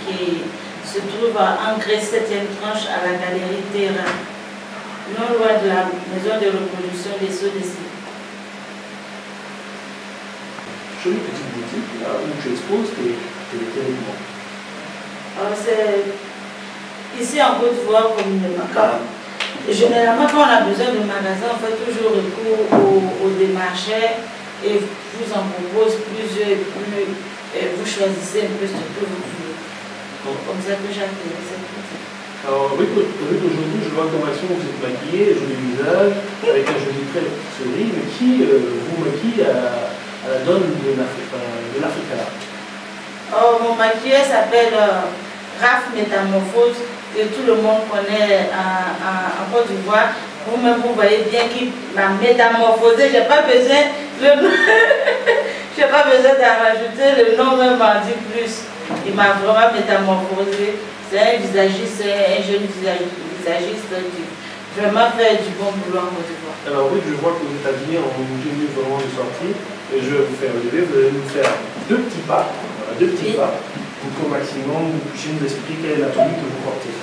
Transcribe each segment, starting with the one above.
qui se trouve en Grèce 7e tranche à la galerie Terrain, non loin de la maison de reproduction des Sceaux d'Essai. Jolie petite boutique là où tu exposes tes vêtements. Ici en Côte d'Ivoire, communément. Généralement, quand on a besoin de magasins, on fait toujours recours aux démarcheurs et vous en propose plusieurs et vous choisissez un peu ce que vous voulez. Comme ça que j'ai atterri cette boutique. Alors, Ruth, aujourd'hui, je vois qu'en action, vous êtes maquillée, joli visage, avec un joli trait de souris, mais qui vous maquille à la donne de l'Africa? Oh, mon maquilleur s'appelle Raph Métamorphose, que tout le monde connaît en Côte d'Ivoire. Vous-même, vous voyez bien qu'il m'a métamorphosé. Je n'ai pas besoin d'en rajouter, le nom même m'en dit plus. Il m'a vraiment métamorphosé. C'est un visagiste, un jeune visagiste qui vraiment fait du bon boulot en Côte d'Ivoire. Alors oui, je vois que vous êtes habillé en tenue vraiment de sortie. Et je vais vous faire lever, vous allez nous faire deux petits pas. Voilà, deux petits pas. Pour qu'au maximum, vous puissiez nous expliquer quelle est la tenue que vous portez.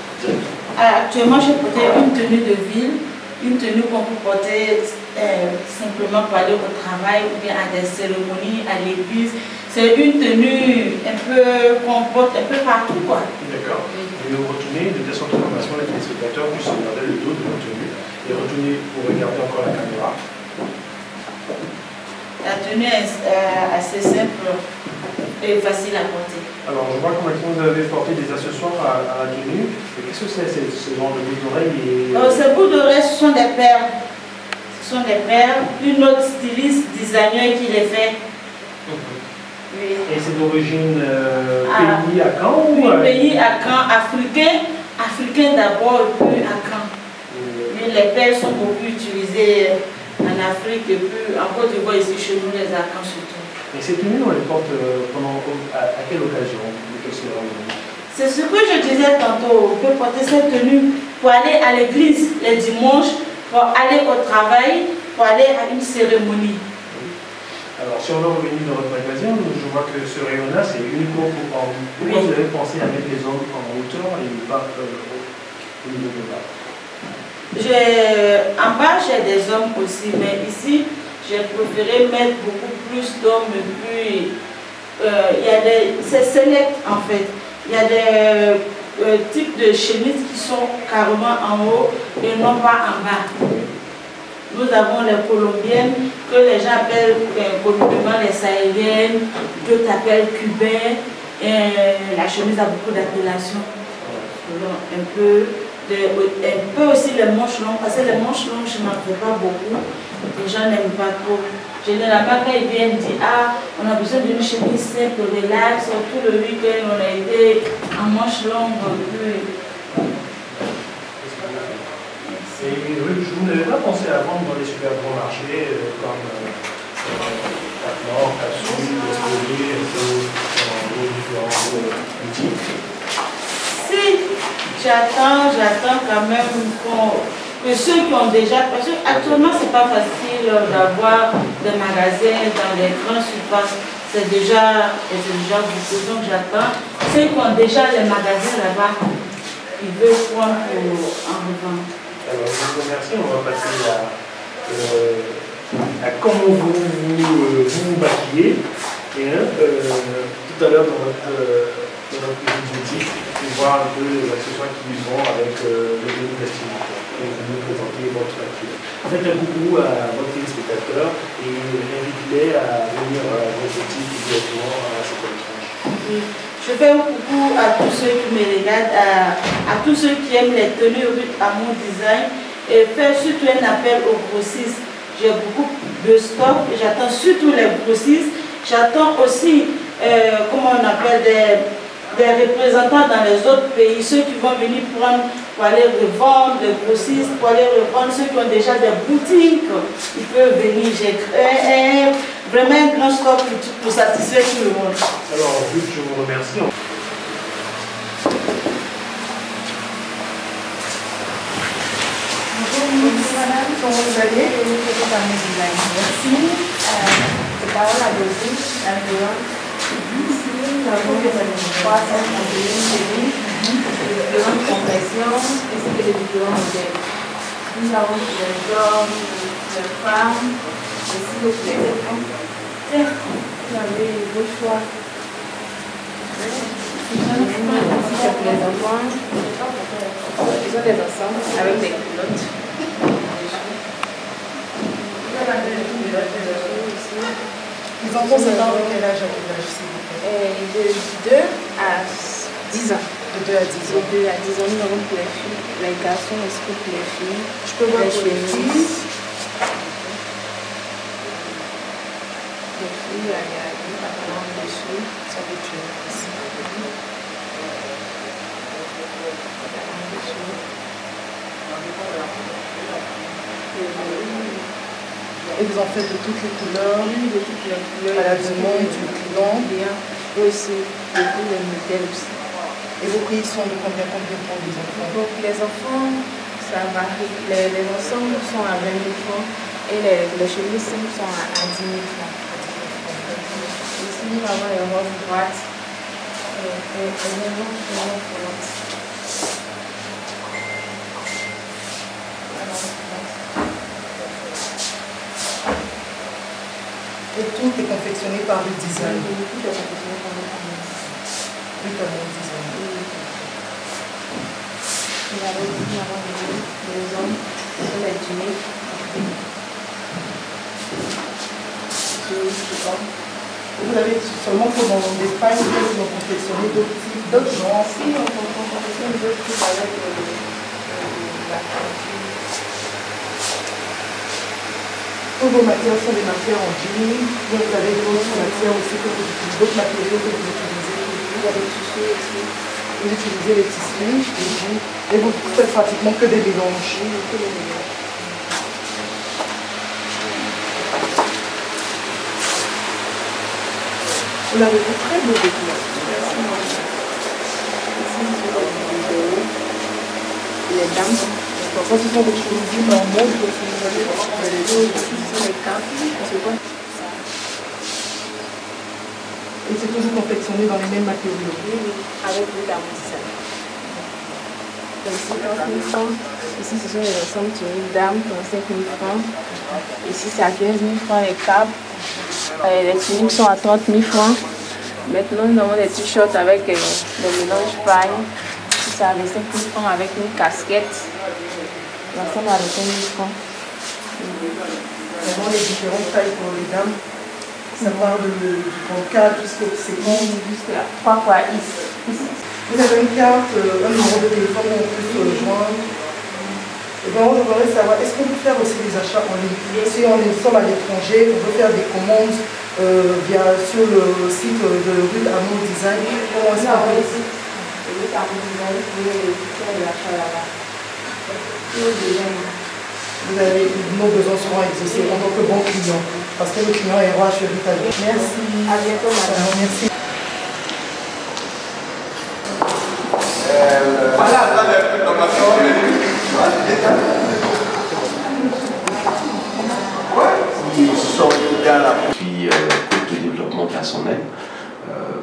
Actuellement, j'ai porté une tenue de ville, une tenue qu'on peut porter simplement pour aller au travail ou bien à des cérémonies, à l'église. C'est une tenue un peu qu'on porte un peu partout, quoi. D'accord. Et vous retournez de telle sorte d'information, les téléspectateurs puissent regarder le dos de votre tenue et retournez pour regarder encore la caméra. La tenue est assez simple et facile à porter. Alors, je vois qu'en maximum vous avez porté des accessoires à la tenue. Qu'est-ce que c'est ce genre de boucles d'oreilles Ces boucles d'oreilles, ce sont des perles. Ce sont des perles. Une autre styliste, designer qui les fait. Oui. Et c'est d'origine pays à Caen ou pays à Caen, africain d'abord, puis à Caen. Mais les perles sont beaucoup utilisées en Afrique et puis en Côte d'Ivoire, ici chez nous, les à Caen surtout. Et ces tenues, on les porte à quelle occasion? C'est ce que je disais tantôt. On peut porter cette tenue pour aller à l'église les dimanches, pour aller au travail, pour aller à une cérémonie. Alors, si on veut revenir dans votre magasin, je vois que ce rayon-là, c'est uniquement pour hommes. Pourquoi vous avez pensé à mettre les hommes en hauteur et pas au niveau de bas? En bas, j'ai des hommes aussi, mais ici, j'ai préféré mettre beaucoup plus d'hommes. Puis, c'est select en fait. Il y a des types de chemises qui sont carrément en haut et non pas en bas. Nous avons les colombiennes que les gens appellent communément les sahéliennes, d'autres appellent cubains. La chemise a beaucoup d'appellations. Un peu aussi les manches longues, parce que les manches longues, je n'en fais pas beaucoup. Les gens n'aiment pas trop. Généralement, quand ils viennent dire ah, on a besoin d'une chemise simple, relax, tout le week-end, on a été en manches longues. Et vous n'avez pas pensé à vendre dans les super grands marchés comme Cap-Nord, Cap-Sud, Escalier, dans vos différentes boutiques? Si, j'attends quand même que ceux qui ont déjà, parce qu'actuellement c'est pas facile d'avoir des magasins dans les grandes surfaces, c'est déjà beaucoup, donc j'attends. Ceux qui ont déjà les magasins là-bas, ils veulent prendre pour en revendre. Alors je vous remercie, on va passer à comment vous maquillez. Et, tout à l'heure dans notre petite boutique, pour voir un peu les accessoires qui vont avec le menu d'activité. Et vous nous présentez votre maquillage. Faites un coucou à votre téléspectateur et invitez-les à venir à votre boutique directement à cette étrange. Je fais un coucou à tous ceux qui me regardent, à tous ceux qui aiment les tenues à mon design et faire surtout un appel aux grossistes. J'ai beaucoup de stock et j'attends surtout les grossistes. J'attends aussi, comment on appelle, des représentants dans les autres pays, ceux qui vont venir prendre pour aller revendre, les grossistes, pour aller revendre, ceux qui ont déjà des boutiques, ils peuvent venir. J'ai vraiment un grand stock pour satisfaire tout le monde. Alors, Ruth, je vous remercie. Bonjour madame, comment vous allez? Merci. C'est Paola Dossi, la nous avons 331 séries, différentes complexions, ainsi que les différents modèles. Nous avons les hommes, les femmes, ainsi que les enfants. Tiens, vous avez vos choix. Ici, c'est pour les enfants. Ils ont des ensembles avec des culottes. Les enfants, c'est dans quel âge à quel âge, s'il vous plaît? De 2 à 10 ans. De 2 à 10 ans. De 2 à 10 ans, nous avons pour les filles, les garçons aussi que pour les filles. Je peux voir les pour les chemises. Les filles, il y a des pantalons dessus. Ça veut dire. Et vous en faites de toutes les couleurs, Oui, de toutes les couleurs. à la demande du client. Bien. Aussi, de tous les modèles aussi. Et vos prix sont de combien pour les enfants? Donc les enfants, ça varie. Les ensembles sont à 20 000 francs et les chemises sont à 10 000 francs. Ici, nous avons les robes droites. Et tout est confectionné par le design. Tout est confectionné par le design. Oui, par le design. Nous avons les hommes, les tuniques. Vous avez seulement pour dans l'Espagne, vous ont confectionné d'autres genres. Si, on confectionne d'autres trucs avec la qualité. Tous vos matières sont des matières en jean. Vous avez d'autres matières aussi que vous utilisez, d'autres matériaux que vous utilisez. Il y a des tissus aussi. Vous utilisez les tissus et vous faites pratiquement que des mélanges. Que des mélanges. Vous l'avez fait très beau vêtement. Les dames. Donc ça, ce sont des choses normales que vous allez voir. Ici, ce sont les capes. Et c'est toujours confectionné dans les mêmes matériaux. Oui, avec les dames aussi. Ici, 30 000 francs. Ici, ce sont les ensembles tuniques dames pour 5 000 francs. Ici, c'est à 15 000 francs les capes. Les tuniques sont à 30 000 francs. Maintenant, nous avons des t-shirts avec des mélanges paille. Ici, c'est à 25 000 francs avec une casquette. L'ensemble à 25 000 francs. Vraiment les différentes tailles pour les dames. Ça part du 34 jusqu'au 50. Jusqu'à 3 fois ici. Vous avez une carte, un numéro de téléphone où on peut se rejoindre. Et donc, je voudrais savoir, est-ce qu'on peut faire aussi des achats en ligne? Si on est sommes à l'étranger, on peut faire des commandes sur le site de Rue Amour Design. Comment est-ce qu'on peut? Rue Amour Design, vous pouvez faire de l'achat là-bas. Vous avez nos besoins seront exaucés en tant que bon client. Parce que le client est roi chez Rita. Merci. À bientôt, madame. Merci. Je suis coach de développement personnel,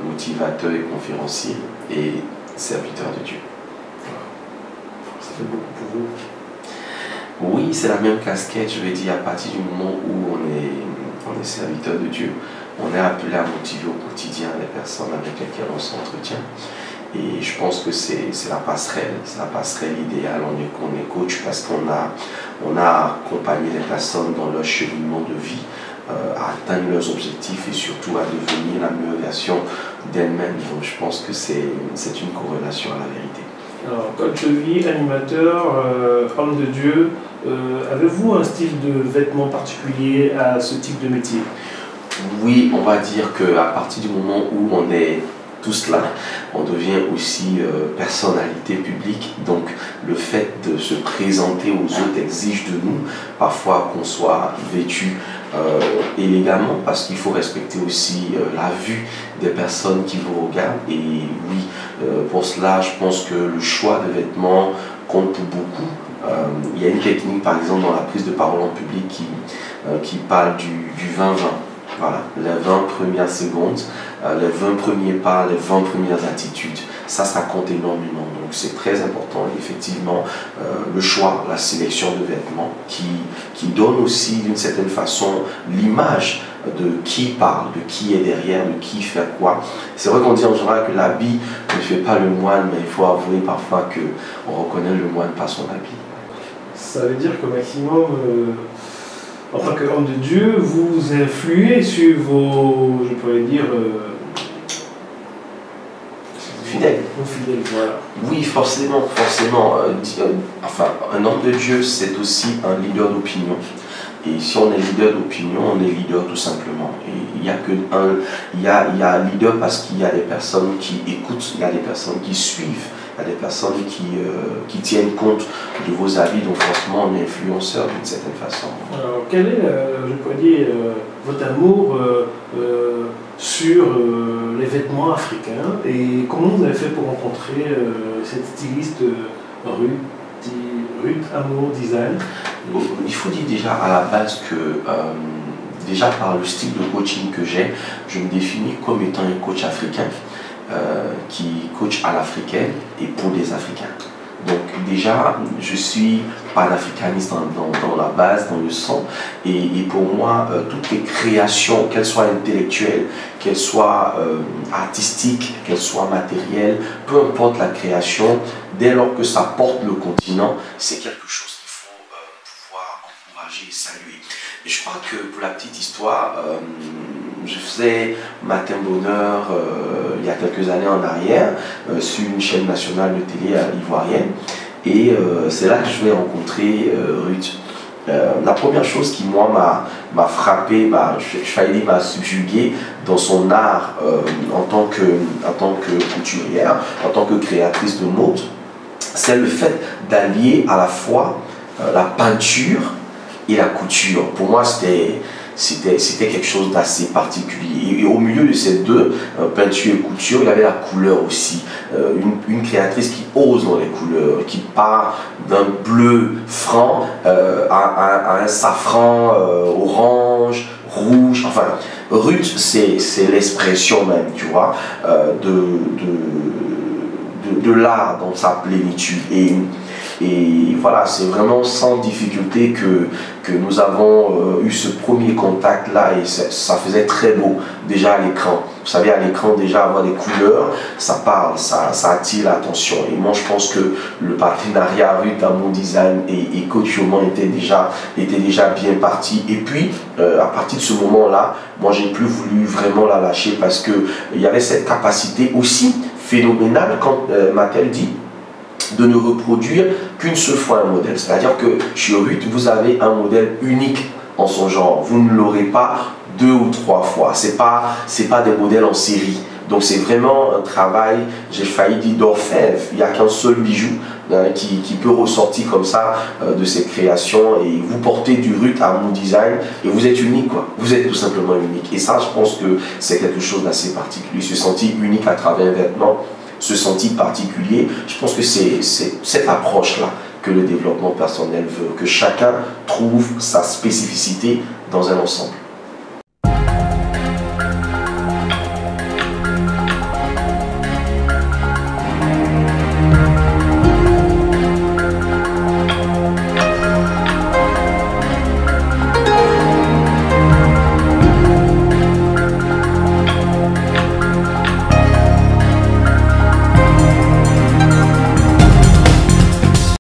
motivateur et conférencier et serviteur de Dieu. Ça fait beaucoup pour vous. Oui, c'est la même casquette, je vais dire, à partir du moment où on est serviteur de Dieu, on est appelé à motiver au quotidien les personnes avec lesquelles on s'entretient. Et je pense que c'est la passerelle idéale. On est coach parce qu'on a accompagné les personnes dans leur cheminement de vie, à atteindre leurs objectifs et surtout à devenir la meilleure version d'elles-mêmes. Donc je pense que c'est une corrélation à la vérité. Alors, coach de vie, animateur, homme de Dieu, avez-vous un style de vêtement particulier à ce type de métier? Oui, on va dire qu'à partir du moment où on est tout cela, on devient aussi personnalité publique. Donc le fait de se présenter aux autres exige de nous parfois qu'on soit vêtu élégamment, parce qu'il faut respecter aussi la vue des personnes qui vous regardent. Et oui, pour cela, je pense que le choix de vêtements compte pour beaucoup. Il y a une technique, par exemple, dans la prise de parole en public qui parle du 20-20. Voilà, les 20 premières secondes, les 20 premiers pas, les 20 premières attitudes, ça compte énormément. Donc c'est très important, effectivement, le choix, la sélection de vêtements qui donne aussi d'une certaine façon l'image de qui parle, de qui est derrière, de qui fait quoi. C'est vrai qu'on dit en général que l'habit ne fait pas le moine, mais il faut avouer parfois qu'on reconnaît le moine par son habit. Ça veut dire que maximum, en tant qu'homme de Dieu, vous influez sur vos, je pourrais dire, fidèles. Vos fidèles, voilà. Oui, forcément, forcément. Enfin, un homme de Dieu, c'est aussi un leader d'opinion. Et si on est leader d'opinion, on est leader tout simplement. Et il y a leader parce qu'il y a des personnes qui écoutent, il y a des personnes qui suivent, il y a des personnes qui tiennent compte de vos avis. Donc forcément, on est influenceur d'une certaine façon. Alors, quel est, je pourrais dire, votre amour sur les vêtements africains et comment vous avez fait pour rencontrer cette styliste Ruth Amour Design? Il faut dire déjà à la base que, déjà par le style de coaching que j'ai, je me définis comme étant un coach africain qui coach à l'africaine et pour des Africains. Donc déjà, je suis panafricaniste dans la base, dans le sang, et pour moi, toutes les créations, qu'elles soient intellectuelles, qu'elles soient artistiques, qu'elles soient matérielles, peu importe la création, dès lors que ça porte le continent, c'est quelque chose qu'il faut pouvoir encourager et saluer. Et je crois que pour la petite histoire, je faisais Matin Bonheur il y a quelques années en arrière sur une chaîne nationale de télé ivoirienne, et c'est là que je vais rencontrer Ruth. La première chose qui moi m'a frappé, je failli dire m'a subjugué dans son art en tant que couturière, en tant que créatrice de mode, c'est le fait d'allier à la fois la peinture et la couture. Pour moi, c'était quelque chose d'assez particulier. Et au milieu de ces deux, peinture et couture, il y avait la couleur aussi. Une créatrice qui ose dans les couleurs, qui part d'un bleu franc à un safran orange, rouge. Enfin, Ruth, c'est l'expression même, tu vois, de l'art dans sa plénitude. Et voilà, c'est vraiment sans difficulté que nous avons eu ce premier contact là, et ça faisait très beau déjà à l'écran. Vous savez, à l'écran, déjà avoir des couleurs, ça parle, ça attire l'attention. Et moi, je pense que le partenariat Ruth Amour Design et Coach Yoman était déjà bien parti. Et puis, à partir de ce moment-là, moi, j'ai plus voulu vraiment la lâcher parce qu'il y avait cette capacité aussi phénoménale quand Mattel dit de ne reproduire qu'une seule fois un modèle. C'est-à-dire que chez Ruth, vous avez un modèle unique en son genre. Vous ne l'aurez pas 2 ou 3 fois. C'est pas des modèles en série. Donc c'est vraiment un travail, j'ai failli dire d'orfèvre. Il n'y a qu'un seul bijou qui peut ressortir comme ça de cette création. Et vous portez du Ruth Amour Design et vous êtes unique, quoi. Vous êtes tout simplement unique. Et ça, je pense que c'est quelque chose d'assez particulier. Se sentir unique à travers un vêtement, se sentir particulier, je pense que c'est cette approche-là que le développement personnel veut, que chacun trouve sa spécificité dans un ensemble.